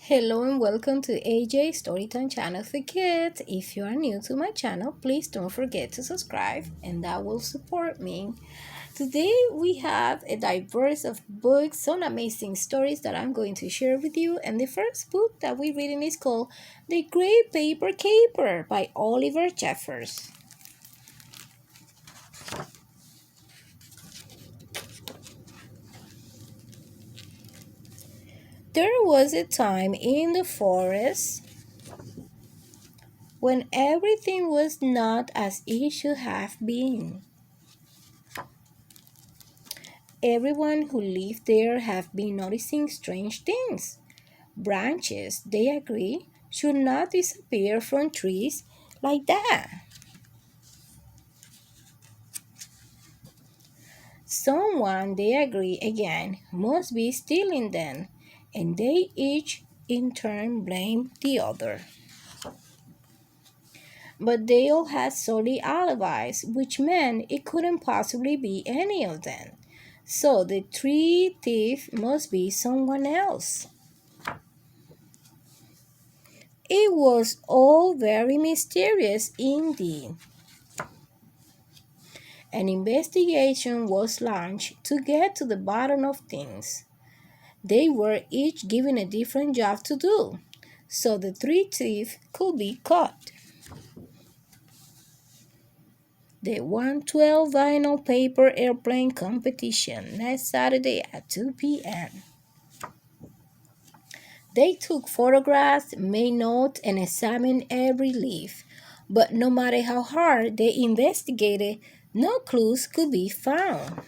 Hello and welcome to AJ Storytime channel for kids. If you are new to my channel, please don't forget to subscribe and that will support me. Today we have a diverse of books, some amazing stories that I'm going to share with you. And the first book that we're reading is called The Great Paper Caper by Oliver Jeffers. There was a time in the forest when everything was not as it should have been. Everyone who lived there have been noticing strange things. Branches, they agree, should not disappear from trees like that. Someone, they agree again, must be stealing them, and they each in turn blame the other. But they all had solid alibis, which meant it couldn't possibly be any of them. So the tree thief must be someone else. It was all very mysterious indeed. An investigation was launched to get to the bottom of things. They were each given a different job to do, so the three thieves could be caught. The 112 vinyl paper airplane competition next Saturday at 2 p.m. They took photographs, made notes, and examined every leaf. But no matter how hard they investigated, no clues could be found.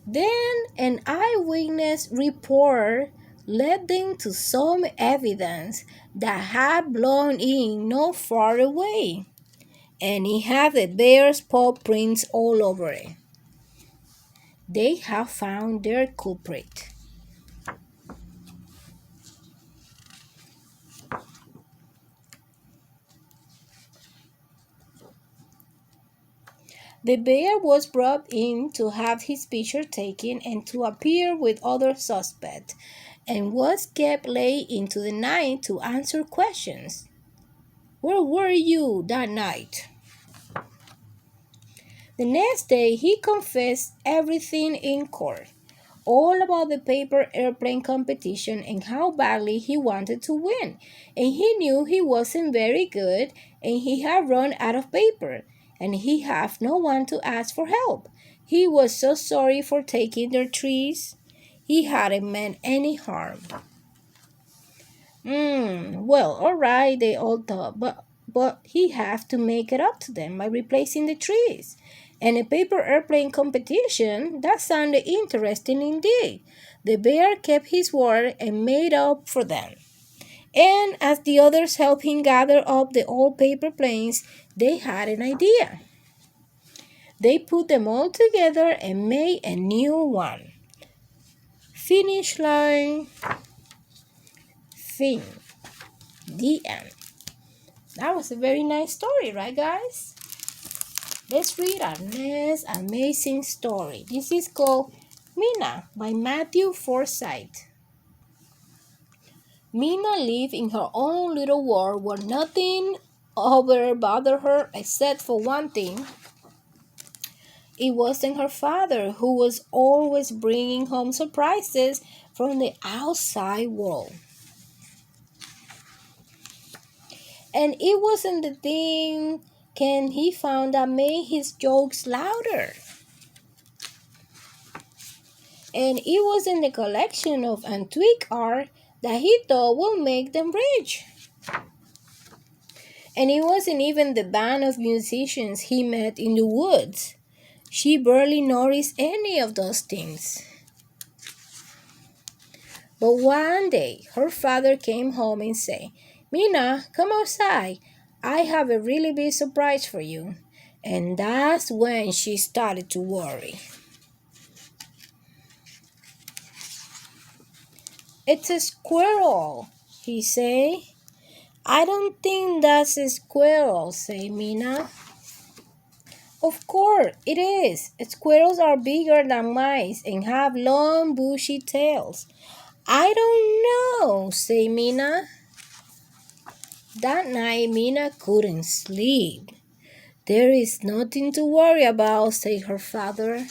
Then an eyewitness report led them to some evidence that had blown in not far away, and it had the bear's paw prints all over it. They have found their culprit. The bear was brought in to have his picture taken and to appear with other suspects, and was kept late into the night to answer questions. Where were you that night? The next day he confessed everything in court, all about the paper airplane competition and how badly he wanted to win. And he knew he wasn't very good and he had run out of paper and he had no one to ask for help. He was so sorry for taking their trees. He hadn't meant any harm. Well, all right, they all thought, but he have to make it up to them by replacing the trees. And a paper airplane competition, that sounded interesting indeed. The bear kept his word and made up for them. And as the others helped him gather up the old paper planes, they had an idea. They put them all together and made a new one. Finish line, fin. The end. That was a very nice story, right, guys? Let's read our next amazing story. This is called Mina by Matthew Forsyth. Mina lived in her own little world where nothing ever bothered her except for one thing. It wasn't her father who was always bringing home surprises from the outside world. And it wasn't the thing Ken he found that made his jokes louder. And it wasn't the collection of antique art that he thought would make them rich. And it wasn't even the band of musicians he met in the woods. She barely noticed any of those things. But one day, her father came home and said, Mina, come outside. I have a really big surprise for you. And that's when she started to worry. It's a squirrel, he said. I don't think that's a squirrel, said Mina. Of course, it is. Squirrels are bigger than mice and have long, bushy tails. I don't know, said Mina. That night, Mina couldn't sleep. There is nothing to worry about, said her father.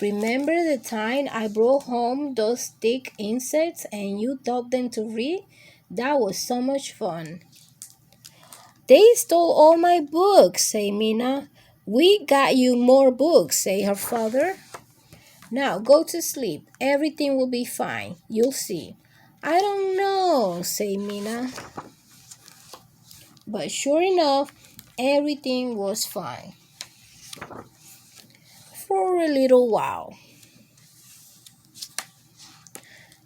Remember the time I brought home those stick insects and you taught them to read? That was so much fun. They stole all my books, said Mina. We got you more books, said her father. Now go to sleep. Everything will be fine. You'll see. I don't know, said Mina. But sure enough, everything was fine. For a little while.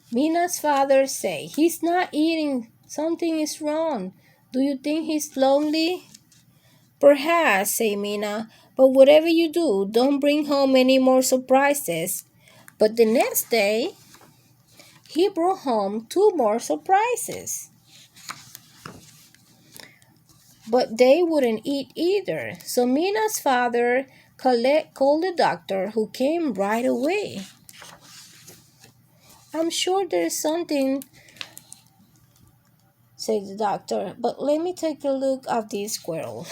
Mina's father said, he's not eating. Something is wrong. Do you think he's lonely? Perhaps, said Mina, but whatever you do, don't bring home any more surprises. But the next day, he brought home two more surprises. But they wouldn't eat either. So Mina's father called the doctor, who came right away. I'm sure there's something, said the doctor, but let me take a look at these squirrels.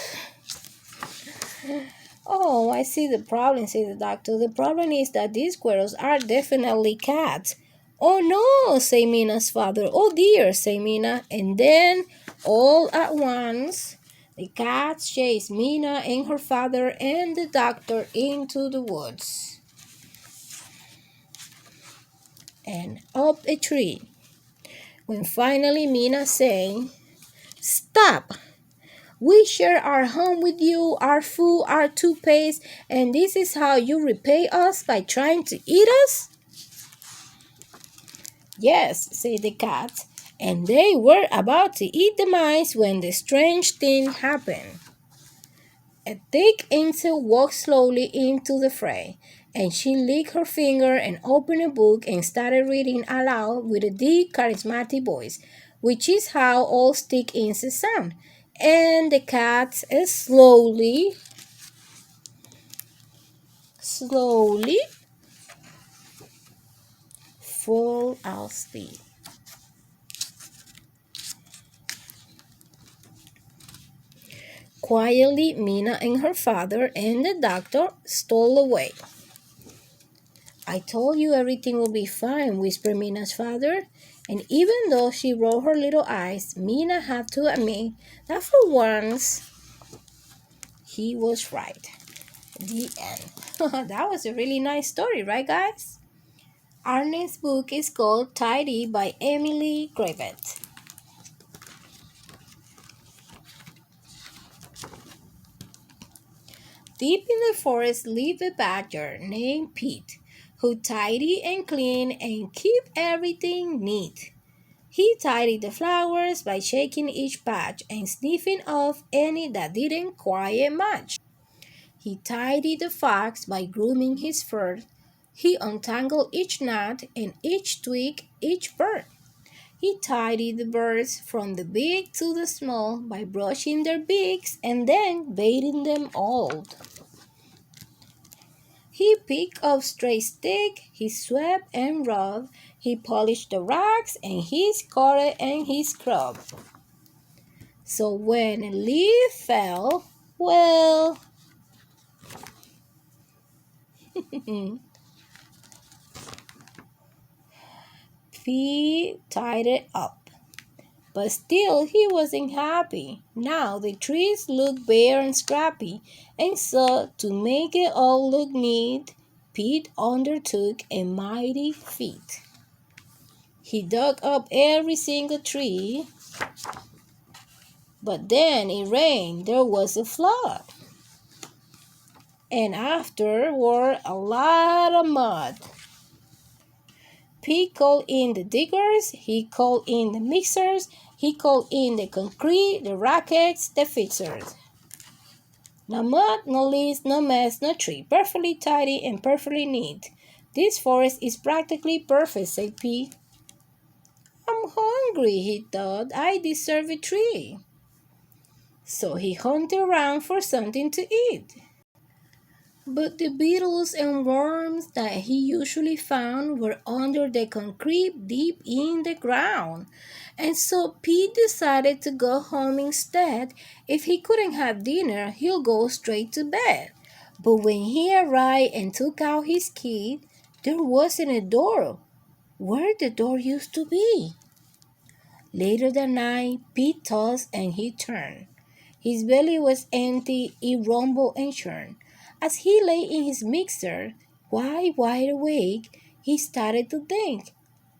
Oh, I see the problem, said the doctor. The problem is that these squirrels are definitely cats. Oh no, said Mina's father. Oh dear, said Mina. And then, all at once, the cats chased Mina and her father and the doctor into the woods and up a tree. When finally Mina said, stop! We share our home with you, our food, our toothpaste, and this is how you repay us by trying to eat us? Yes, said the cat, and they were about to eat the mice when the strange thing happened. A thick insect walked slowly into the fray, and she licked her finger and opened a book and started reading aloud with a deep, charismatic voice, which is how all stick insects sound. And the cat slowly fall asleep. Quietly, Mina and her father and the doctor stole away. I told you everything will be fine, whispered Mina's father. And even though she rolled her little eyes, Mina had to admit that for once he was right. The end. That was a really nice story, right, guys? Our next book is called Tidy by Emily Gravett. Deep in the forest lived a badger named Pete, who tidy and clean and keep everything neat. He tidied the flowers by shaking each patch and sniffing off any that didn't quite match. He tidied the fox by grooming his fur. He untangled each knot and each twig, each bird. He tidied the birds from the big to the small by brushing their beaks and then baiting them all. He picked up stray sticks, he swept and rubbed, he polished the rocks, and he scoured and he scrubbed. So when a leaf fell, well, he tied it up. But still he wasn't happy. Now the trees looked bare and scrappy, and so to make it all look neat, Pete undertook a mighty feat. He dug up every single tree, but then it rained. There was a flood. And afterward, a lot of mud. Pete called in the diggers, he called in the mixers, he called in the concrete, the rockets, the fixers. No mud, no leaves, no mess, no tree. Perfectly tidy and perfectly neat. This forest is practically perfect, said Pete. I'm hungry, he thought. I deserve a tree. So he hunted around for something to eat. But the beetles and worms that he usually found were under the concrete deep in the ground. And so Pete decided to go home instead. If he couldn't have dinner, he'll go straight to bed. But when he arrived and took out his key, there wasn't a door where the door used to be. Later that night, Pete tossed and he turned. His belly was empty, it rumbled and churned. As he lay in his mixer, wide awake, he started to think,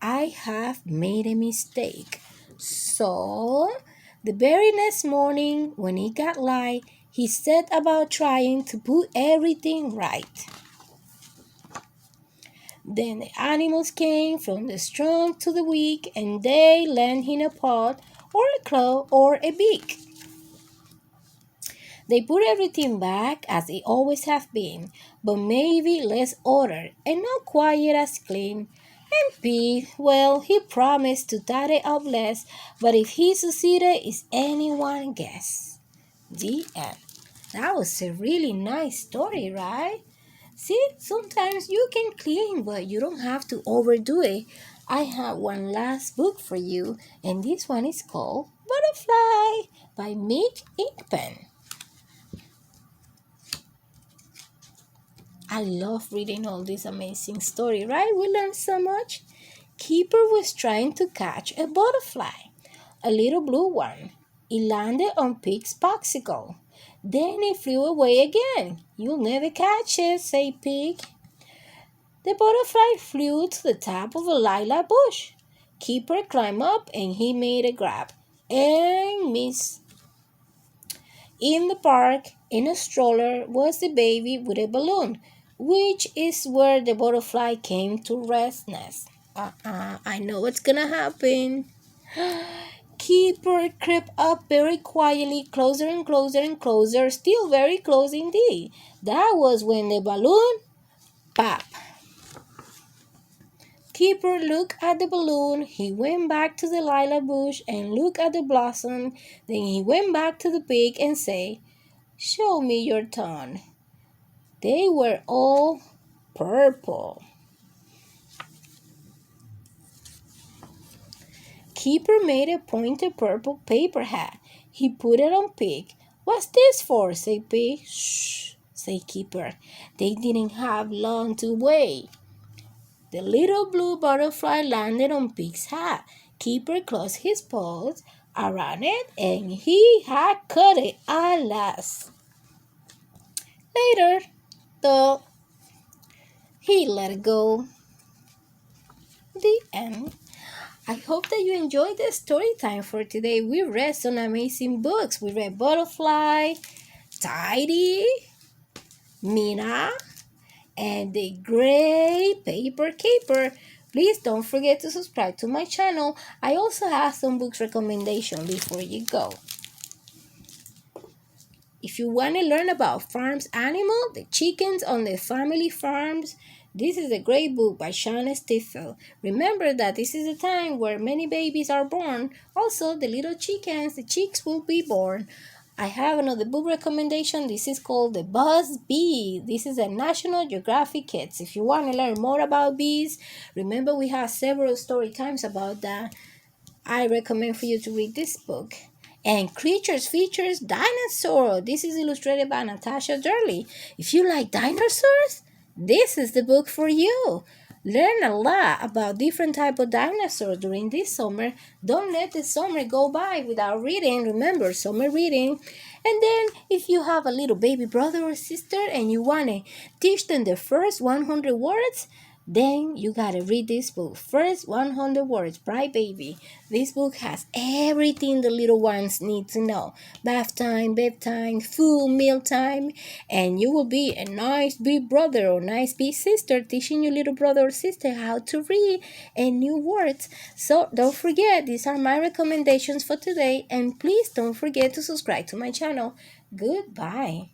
I have made a mistake. So, the very next morning, when he got light, he set about trying to put everything right. Then the animals came from the strong to the weak, and they land in a pot or a claw or a beak. They put everything back as it always have been, but maybe less ordered and not quite as clean. And Pete, well, he promised to tidy up less, but if he succeeded is anyone's guess. The end. That was a really nice story, right? See, sometimes you can clean, but you don't have to overdo it. I have one last book for you, and this one is called Butterfly by Ms. Inkpen. I love reading all this amazing story, right? We learned so much. Keeper was trying to catch a butterfly, a little blue one. It landed on Pig's popsicle. Then it flew away again. You'll never catch it, said Pig. The butterfly flew to the top of a lilac bush. Keeper climbed up and he made a grab and missed. In the park, in a stroller, was the baby with a balloon, which is where the butterfly came to rest nest. I know what's gonna happen. Keeper crept up very quietly, closer and closer and closer, still very close indeed. That was when the balloon pop. Keeper looked at the balloon, he went back to the lilac bush and looked at the blossom, then he went back to the pig and said, Show me your tongue. They were all purple. Keeper made a pointed purple paper hat. He put it on Pig. What's this for? Said Pig. Shh, said Keeper. They didn't have long to wait. The little blue butterfly landed on Pig's hat. Keeper closed his paws around it and he had cut it at last. Later, though, he let it go. The end. I hope that you enjoyed the story time for today. We read some amazing books. We read Butterfly, Tidy, Mina, and the Gray Paper Caper. Please don't forget to subscribe to my channel. I also have some books recommendation before you go. If you want to learn about farms animal, the chickens on the family farms, this is a great book by Shauna Stifel. Remember that this is a time where many babies are born. Also, the little chickens, the chicks will be born. I have another book recommendation. This is called The Buzz Bee. This is a National Geographic Kids. If you want to learn more about bees, remember we have several story times about that. I recommend for you to read this book. And Creatures features Dinosaur. This is illustrated by Natasha Durley. If you like dinosaurs, this is the book for you. Learn a lot about different type of dinosaurs during this summer. Don't let the summer go by without reading. Remember, summer reading. And then, if you have a little baby brother or sister and you want to teach them the first 100 words, then you gotta read this book. First 100 words, Bright Baby. This book has everything the little ones need to know. Bath time, bedtime, food, meal time. And you will be a nice big brother or nice big sister teaching your little brother or sister how to read and new words. So don't forget, these are my recommendations for today. And please don't forget to subscribe to my channel. Goodbye.